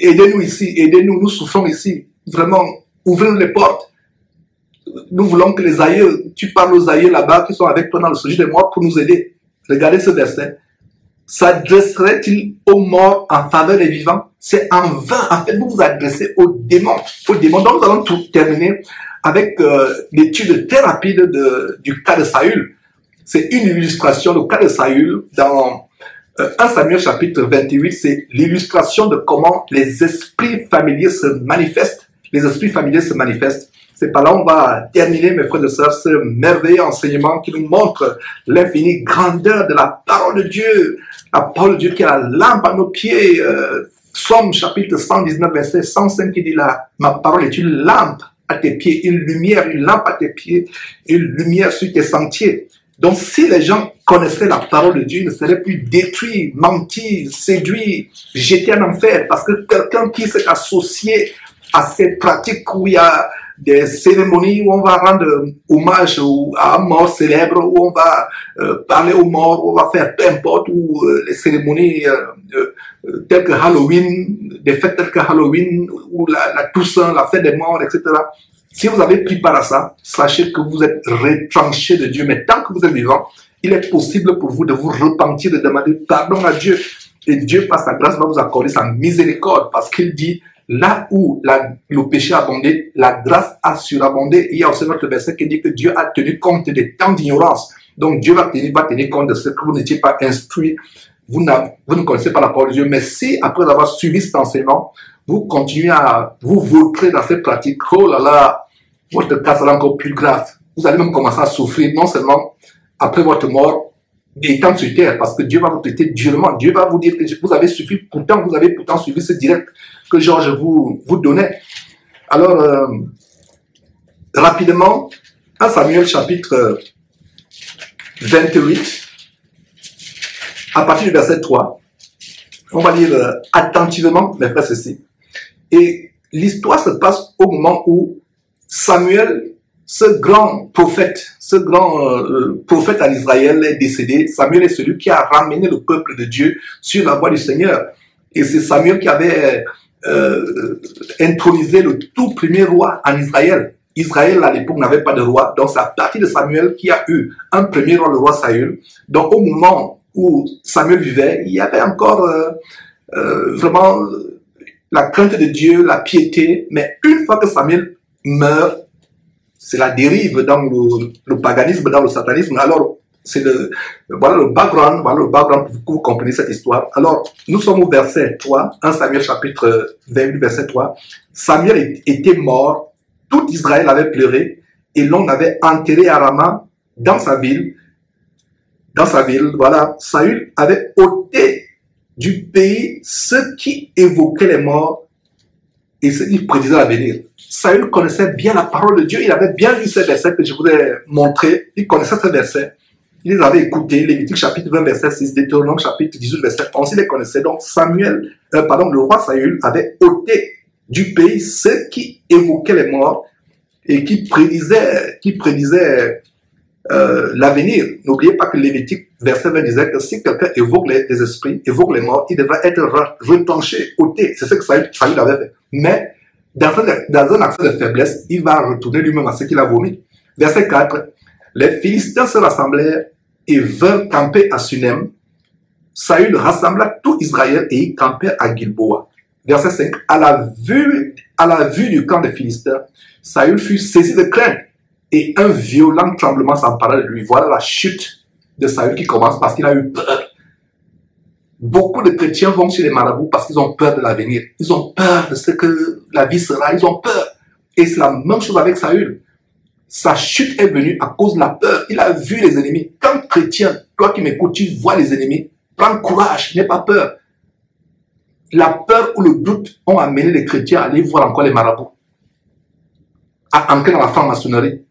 aidez-nous ici, aidez-nous, nous souffrons ici, vraiment, ouvrez les portes. Nous voulons que les aïeux, tu parles aux aïeux là-bas qui sont avec toi dans le sujet des morts pour nous aider. Regardez ce verset. s'adresserait-il aux morts en faveur des vivants? C'est en vain. En fait, vous vous adressez aux démons. Donc, nous allons tout terminer avec l'étude très rapide du cas de Saül. C'est une illustration, le cas de Saül, dans 1 Samuel chapitre 28, c'est l'illustration de comment les esprits familiers se manifestent. Les esprits familiers se manifestent. C'est par là on va terminer, mes frères et sœurs, ce merveilleux enseignement qui nous montre l'infinie grandeur de la parole de Dieu. La parole de Dieu qui est la lampe à nos pieds. Psaume chapitre 119, verset 105 qui dit là, ma parole est une lampe à tes pieds, une lumière, une lampe à tes pieds, une lumière sur tes sentiers. Donc si les gens connaissaient la parole de Dieu, ils ne seraient plus détruits, mentis, séduits, jetés en enfer. Parce que quelqu'un qui s'est associé à ces pratiques où il y a des cérémonies où on va rendre hommage à un mort célèbre, où on va parler aux morts, où on va faire peu importe, ou les cérémonies telles que Halloween, des fêtes telles que Halloween, ou la Toussaint, la fête des morts, etc. Si vous avez pris part à ça, sachez que vous êtes retranché de Dieu. Mais tant que vous êtes vivant, il est possible pour vous de vous repentir, de demander pardon à Dieu. Et Dieu, par sa grâce, va vous accorder sa miséricorde, parce qu'il dit, là où le péché a abondé, la grâce a surabondé. Il y a aussi notre verset qui dit que Dieu a tenu compte des temps d'ignorance. Donc Dieu va tenir compte de ce que vous n'étiez pas instruit. Vous ne connaissez pas la parole de Dieu. Mais si, après avoir suivi cet enseignement, vous continuez à vous vautrer dans ces pratiques, oh là là, votre cas sera encore plus grave. Vous allez même commencer à souffrir, non seulement après votre mort, des temps sur terre, parce que Dieu va vous traiter durement. Dieu va vous dire que vous avez suffi, pourtant vous avez suivi ce direct que Georges vous donnait. Alors, rapidement, 1 Samuel chapitre 28, à partir du verset 3, on va lire attentivement, mes frères, ceci. Et l'histoire se passe au moment où Samuel, ce grand prophète en Israël est décédé. Samuel est celui qui a ramené le peuple de Dieu sur la voie du Seigneur. Et c'est Samuel qui avait intronisé le tout premier roi en Israël. Israël, à l'époque, n'avait pas de roi. Donc, c'est à partir de Samuel qu'il y a eu un premier roi, le roi Saül. Donc, au moment où Samuel vivait, il y avait encore vraiment la crainte de Dieu, la piété. Mais une fois que Samuel meurt, c'est la dérive dans le paganisme, dans le satanisme. Alors, voilà le background pour que vous compreniez cette histoire. Alors, nous sommes au verset 3, 1 Samuel chapitre 28, verset 3. Samuel était mort, tout Israël avait pleuré, et l'on avait enterré à Rama, dans sa ville, voilà, Saül avait ôté du pays ceux qui évoquaient les morts et ceux qui prédisaient l'avenir. Saül connaissait bien la parole de Dieu, il avait bien lu ces versets que je vous ai montrés, il connaissait ces versets. Il les avait écoutés, Lévitique chapitre 20, verset 6, Deutéronome chapitre 18, verset 11, il les connaissait. Donc le roi Saül avait ôté du pays ceux qui évoquaient les morts et qui prédisaient l'avenir. N'oubliez pas que Lévitique verset 20 disait que si quelqu'un évoque les esprits, évoque les morts, il devrait être retranché, ôté. C'est ce que Saül avait fait. Mais dans un accès de faiblesse, il va retourner lui-même à ce qu'il a vomi. Verset 4, les Philistins se rassemblèrent et vinrent camper à Sunem. Saül rassembla tout Israël et ils campèrent à Gilboa. Verset 5, à la vue du camp des Philistins, Saül fut saisi de crainte et un violent tremblement s'empara de lui. Voilà la chute de Saül qui commence parce qu'il a eu peur. Beaucoup de chrétiens vont chez les marabouts parce qu'ils ont peur de l'avenir. Ils ont peur de ce que la vie sera. Ils ont peur. Et c'est la même chose avec Saül. Sa chute est venue à cause de la peur. Il a vu les ennemis. Quand chrétien, toi qui m'écoutes, tu vois les ennemis, prends courage, n'aie pas peur. La peur ou le doute ont amené les chrétiens à aller voir encore les marabouts, à entrer dans la franc-maçonnerie,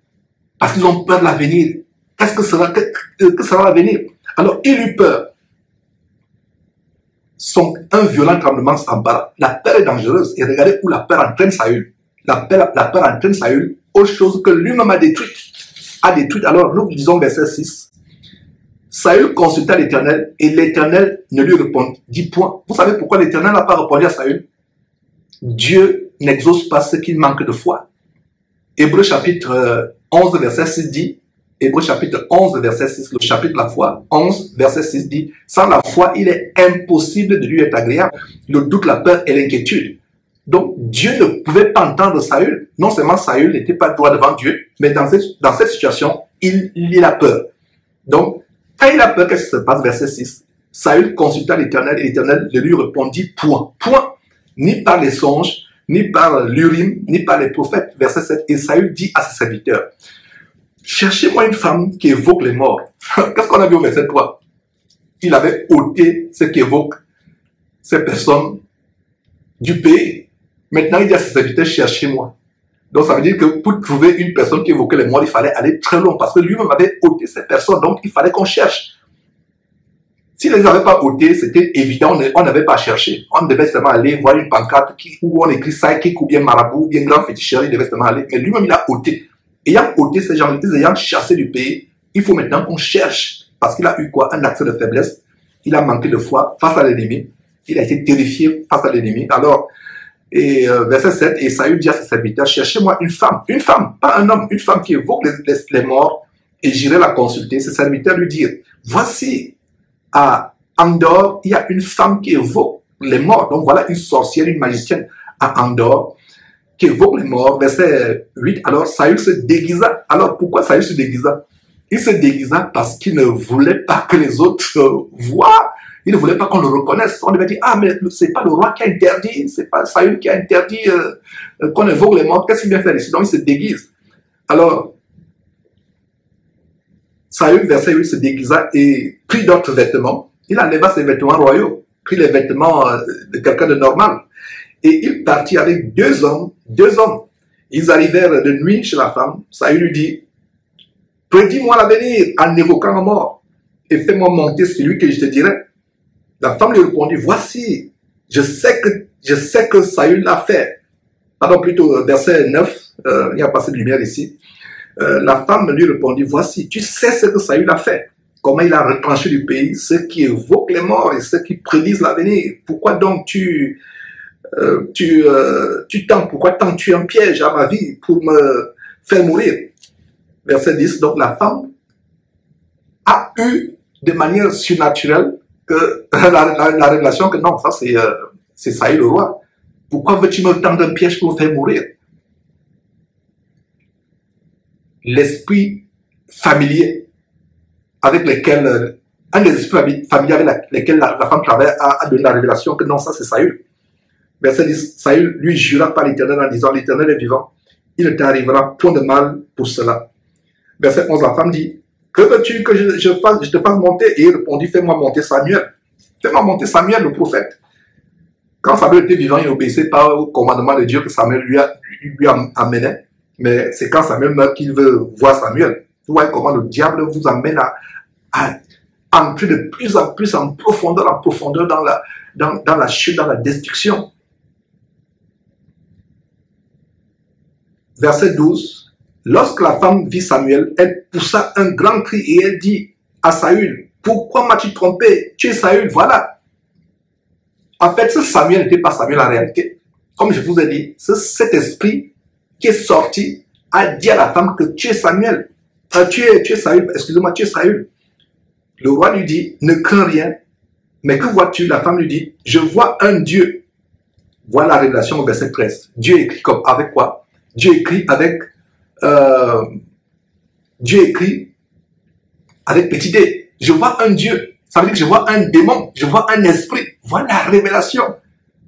parce qu'ils ont peur de l'avenir. Qu'est-ce que sera l'avenir? Alors, il eut peur. Un violent tremblement s'empara. La peur est dangereuse. Et regardez où la peur entraîne Saül. La peur entraîne Saül aux choses que lui-même a détruites. Alors, nous disons verset 6. Saül consulta l'Éternel et l'Éternel ne lui répondit point. Vous savez pourquoi l'Éternel n'a pas répondu à Saül? Dieu n'exauce pas ceux qui manquent de foi. Hébreux chapitre 11, verset 6 dit, Hébreux chapitre 11, verset 6, le chapitre de la foi, 11, verset 6 dit, sans la foi, il est impossible de lui être agréable. Le doute, la peur et l'inquiétude. Donc, Dieu ne pouvait pas entendre Saül. Non seulement Saül n'était pas droit devant Dieu, mais dans cette situation, il a peur. Donc, quand il a peur, qu'est-ce qui se passe? Verset 6. Saül consulta l'Éternel et l'Éternel lui répondit point. Point. Ni par les songes, ni par l'Urim, ni par les prophètes. Verset 7. Et Saül dit à ses serviteurs, cherchez-moi une femme qui évoque les morts. Qu'est-ce qu'on a vu au verset 3? Il avait ôté ce qui évoque ces personnes du pays. Maintenant, il dit à ses serviteurs, cherchez-moi. Donc, ça veut dire que pour trouver une personne qui évoquait les morts, il fallait aller très loin parce que lui-même avait ôté ces personnes. Donc, il fallait qu'on cherche. S'il ne les avait pas ôtés, c'était évident, on n'avait pas cherché. On devait seulement aller voir une pancarte où on écrit psychique ou bien marabout ou bien grand féticheur, il devait seulement aller. Mais lui-même, il a ôté. Ayant ôté ces gens, ayant chassé du pays, il faut maintenant qu'on cherche. Parce qu'il a eu quoi? Un accès de faiblesse. Il a manqué de foi face à l'ennemi. Il a été terrifié face à l'ennemi. Alors, verset 7, et Saül dit à ses serviteurs, cherchez-moi une femme, pas un homme, une femme qui évoque les morts, et j'irai la consulter. Ses serviteurs lui dirent, voici, à Andor, il y a une femme qui évoque les morts. Donc voilà une sorcière, une magicienne à Andor, qui évoque les morts. Verset 8, alors Saül se déguisa. Alors pourquoi Saül se déguisa? Il se déguisa parce qu'il ne voulait pas que les autres voient. Il ne voulait pas qu'on le reconnaisse. On devait dire, ah, mais c'est pas le roi qui a interdit, c'est pas Saül qui a interdit qu'on évoque les morts. Qu'est-ce qu'il vient faire ici? Donc il se déguise. Alors, Saül, verset 8, se déguisa et prit d'autres vêtements. Il enleva ses vêtements royaux, prit les vêtements de quelqu'un de normal. Et il partit avec deux hommes. Ils arrivèrent de nuit chez la femme. Saül lui dit, prédis-moi l'avenir en évoquant la mort et fais-moi monter celui que je te dirai. La femme lui répondit, voici, je sais que Saül l'a fait. Pardon, plutôt, verset 9, il y a passé de lumière ici. La femme lui répondit, voici, tu sais ce que Saül a fait. Comment il a retranché du pays ceux qui évoquent les morts et ceux qui prédisent l'avenir. Pourquoi donc tu tends-tu un piège à ma vie pour me faire mourir? Verset 10, donc la femme a eu de manière surnaturelle que la révélation que non, ça c'est Saül le roi. Pourquoi veux-tu me tendre un piège pour me faire mourir? L'esprit familier avec lequel, un des esprits familiers avec lesquels la femme travaille a donné la révélation que non, ça c'est Saül. Verset 10, Saül lui jura par l'Éternel en disant, l'Éternel est vivant, il ne t'arrivera point de mal pour cela. Verset 11, la femme dit, que veux-tu que je te fasse monter? Et il répondit, fais-moi monter Samuel. Fais-moi monter Samuel, le prophète. Quand Samuel était vivant, il n'obéissait pas au commandement de Dieu que Samuel lui amenait. Mais c'est quand Samuel meurt qu'il veut voir Samuel. Vous voyez comment le diable vous amène à entrer de plus en plus en profondeur dans la chute, dans la destruction. Verset 12. Lorsque la femme vit Samuel, elle poussa un grand cri et elle dit à Saül, pourquoi m'as-tu trompé? Tu es Saül, voilà. En fait, ce Samuel n'était pas Samuel en réalité. Comme je vous ai dit, c'est cet esprit qui est sorti a dit à la femme que tu es Samuel. Tu es Saül, excusez-moi, tu es Saül. Le roi lui dit, ne crains rien. Mais que vois-tu? La femme lui dit, je vois un Dieu. Voilà la révélation au verset 13. Dieu écrit comme, avec quoi? Dieu écrit avec petit d. Je vois un Dieu. Ça veut dire que je vois un démon. Je vois un esprit. Voilà la révélation.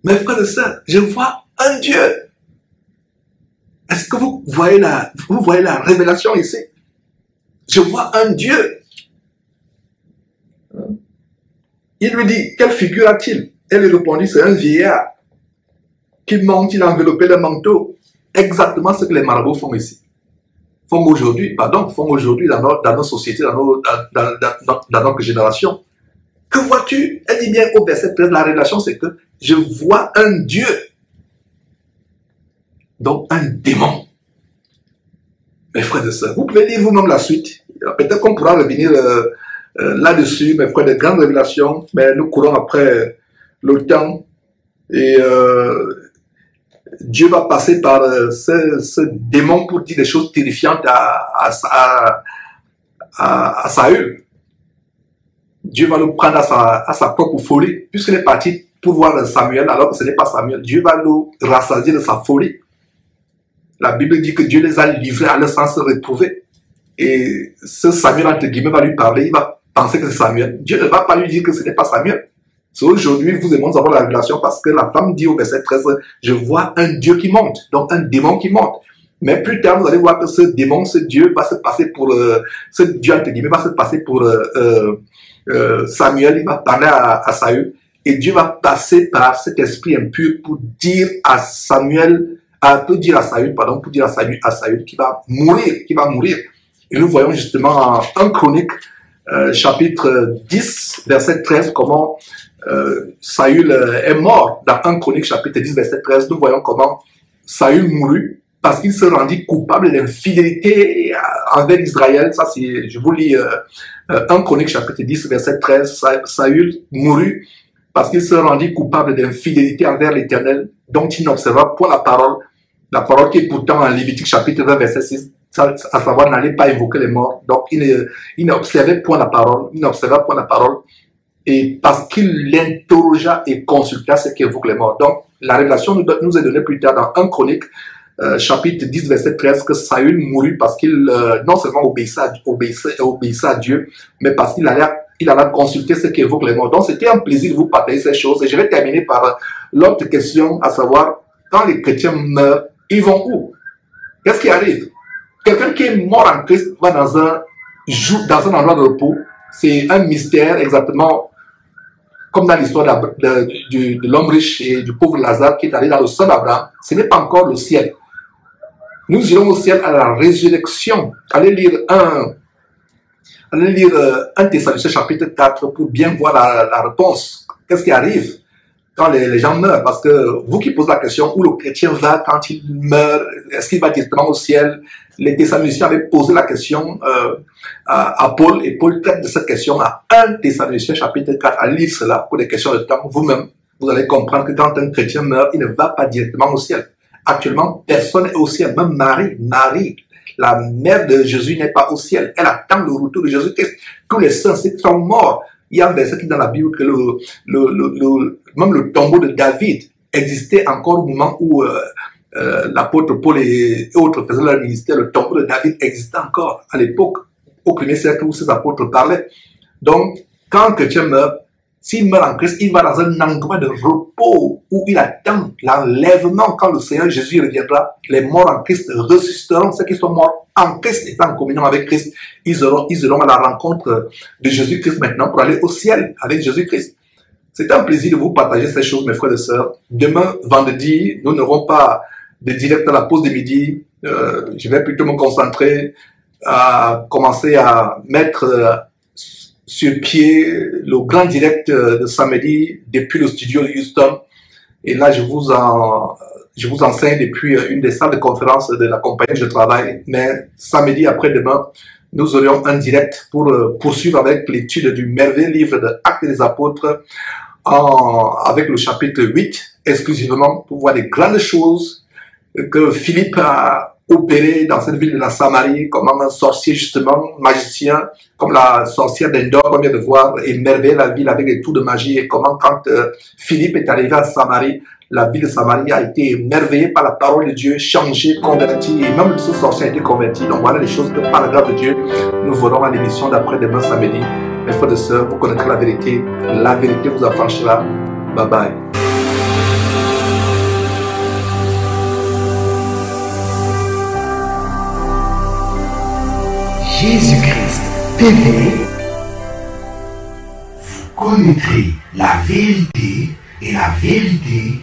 Mes frères et sœurs, je vois un Dieu. Est-ce que vous voyez la révélation ici? Je vois un Dieu. Il lui dit, quelle figure a-t-il? Elle lui répondit, c'est un vieillard qui monte, il a enveloppé le manteau. Exactement ce que les marabouts font ici. Font aujourd'hui dans nos sociétés, dans notre génération. Que vois-tu? Elle dit bien au verset 13, la révélation c'est que je vois un Dieu. Donc un démon. Mes frères et sœurs, vous pouvez lire vous-même la suite. Peut-être qu'on pourra revenir là-dessus, mes frères, de grandes révélations, mais nous courons après le temps. Et Dieu va passer par ce démon pour dire des choses terrifiantes à Saül. Dieu va le prendre à sa propre folie, puisqu'il est parti pour voir Samuel, alors que ce n'est pas Samuel. Dieu va le rassasier de sa folie. La Bible dit que Dieu les a livrés à leur sens retrouvé. Et ce Samuel, entre guillemets, va lui parler, il va penser que c'est Samuel. Dieu ne va pas lui dire que ce n'est pas Samuel. C'est aujourd'hui, vous et moi, nous avons la révélation parce que la femme dit au verset 13, je vois un Dieu qui monte, donc un démon qui monte. Mais plus tard, vous allez voir que ce démon, ce Dieu va se passer pour, ce Dieu, entre guillemets, va se passer pour Samuel, il va parler à Saül. Et Dieu va passer par cet esprit impur pour dire à Samuel, pour dire à Saül qu'il va mourir, Et nous voyons justement en 1 Chronique, chapitre 10, verset 13, comment Saül est mort. Dans 1 Chronique, chapitre 10, verset 13, nous voyons comment Saül mourut parce qu'il se rendit coupable d'infidélité envers Israël. Ça, c'est, je vous lis 1 Chronique, chapitre 10, verset 13, Saül mourut parce qu'il se rendit coupable d'infidélité envers l'Éternel, dont il n'observa point la parole qui est pourtant en Lévitique chapitre 20, verset 6, à savoir n'allez pas évoquer les morts. Donc il n'observait point la parole, et parce qu'il l'interrogea et consulta ce qui évoque les morts. Donc la révélation nous est donnée plus tard dans 1 Chronique, chapitre 10, verset 13, que Saül mourut parce qu'il non seulement obéissait à Dieu, mais parce qu'il allait consulter ce qui évoque les morts. Donc c'était un plaisir de vous partager ces choses. Et je vais terminer par l'autre question, à savoir, quand les chrétiens meurent, ils vont où? Qu'est-ce qui arrive? Quelqu'un qui est mort en Christ va dans un endroit de repos. C'est un mystère, exactement comme dans l'histoire de l'homme riche et du pauvre Lazare qui est allé dans le sein d'Abraham. Ce n'est pas encore le ciel. Nous irons au ciel à la résurrection. Allez lire 1 Thessaloniciens chapitre 4 pour bien voir la réponse. Qu'est-ce qui arrive quand les gens meurent? Parce que vous qui posez la question, où le chrétien va quand il meurt, est-ce qu'il va directement au ciel? Les Thessaloniciens avaient posé la question à Paul, et Paul traite de cette question à 1 Thessaloniciens chapitre 4, à lire cela pour des questions de temps. Vous-même, vous allez comprendre que quand un chrétien meurt, il ne va pas directement au ciel. Actuellement, personne n'est au ciel. Même Marie, la mère de Jésus, n'est pas au ciel. Elle attend le retour de Jésus-Christ. Tous les saints sont morts. Il y a un verset qui dit dans la Bible que même le tombeau de David existait encore au moment où l'apôtre Paul et autres faisaient leur ministère. Le tombeau de David existait encore à l'époque, au 1er siècle où ces apôtres parlaient. Donc, quand un chrétien meurt, s'il meurt en Christ, il va dans un endroit de repos où il attend l'enlèvement. Quand le Seigneur Jésus reviendra, les morts en Christ ressusciteront. Ceux qui sont morts en Christ, étant en communion avec Christ, ils iront à la rencontre de Jésus-Christ maintenant pour aller au ciel avec Jésus-Christ. C'est un plaisir de vous partager ces choses, mes frères et sœurs. Demain, vendredi, nous n'aurons pas de direct à la pause de midi. Je vais plutôt me concentrer à commencer à mettre sur pied le grand direct de samedi depuis le studio de Houston. Et là, je vous enseigne depuis une des salles de conférence de la compagnie où je travaille. Mais samedi après-demain, nous aurions un direct pour poursuivre avec l'étude du merveilleux livre de Actes des Apôtres avec le chapitre 8, exclusivement pour voir les grandes choses que Philippe a opéré dans cette ville de la Samarie, comme un sorcier justement, magicien, comme la sorcière d'Endor qu'on vient de voir, émerveiller la ville avec des tours de magie, et comment quand Philippe est arrivé à Samarie, la ville de Samarie a été émerveillée par la parole de Dieu, changée, convertie, et même ce sorcier a été converti. Donc voilà les choses que par la grâce de Dieu, nous verrons à l'émission d'après-demain samedi. Mes frères et sœurs, vous connaîtrez la vérité vous affranchira. Bye bye. Jésus-Christ TV, vous connaîtrez la vérité et la vérité